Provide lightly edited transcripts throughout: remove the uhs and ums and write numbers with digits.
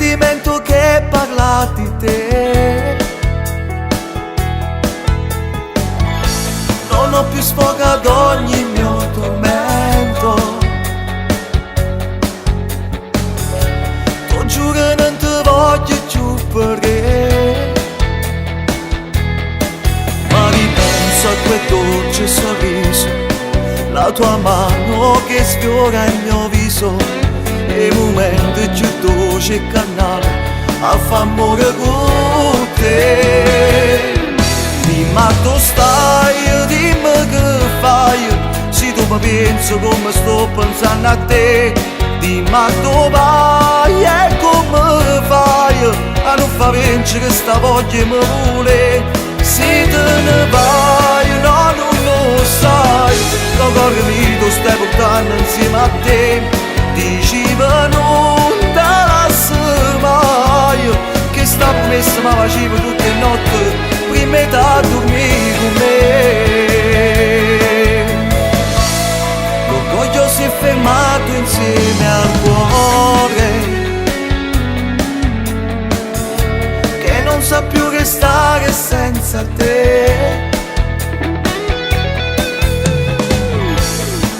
sentimento che parla di te. Non ho più sfogato ogni mio tormento. Tu giuro non ti voglio più perché, ma ripenso a quel dolce sorriso, la tua mano che sfiora il mio viso, e i momenti più dolci e canale a fa amore con te. Dimmi dove stai, dimmi che fai, se tu mi pensi come sto pensando a te. Dimmi dove vai e come fai a non far vincere sta voglia mi vuole. Se te ne vai no, non lo sai, lo cuore mio stai portando insieme a te. Diceva non te lascio mai, che sta promessa mi faceva tutte le notti prima di dormire con me. L'orgoglio si è fermato insieme al cuore, che non sa più restare senza te.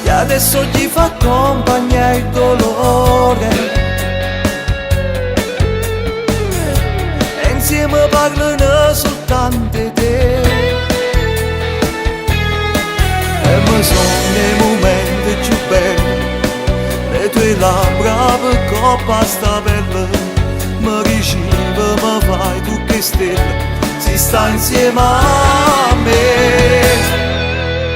E adesso gli fa compagnia il dolore, e insieme parlano soltanto di te. E mi sono nei momenti più belli, le tue labbra per coppa sta bella, mi riceve, mi fai tu che stelle, si sta insieme a me.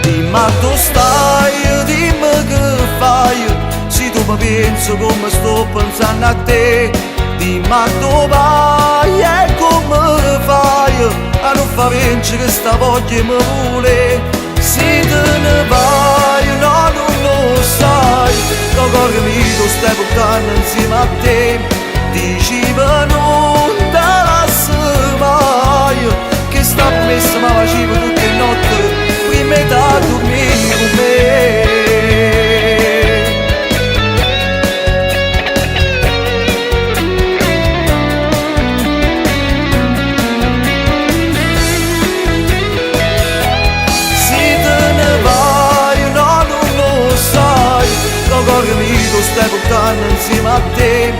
Dimmi dove stai, dimmi che fai, se tu mi pensi come sto pensando a te. Dimmi dove vai e come fai a non far vincere sta voglia mi vuole. Se te ne vai no, non lo sai, lo cuore mio stai portando insieme a te. Diceva non te lascio mai, che sta promessa mi faceva tutte le notti prima di dormire con me. Cuore mio stai portando insieme a te.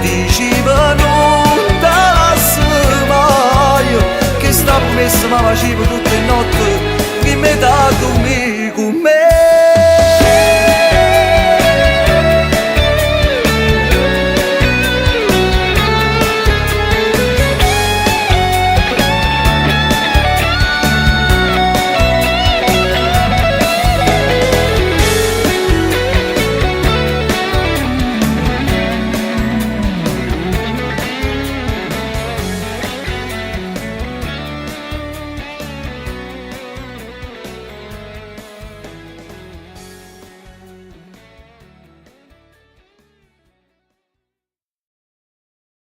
Diceva non te lascio mai, che sta promessa mi faceva tutto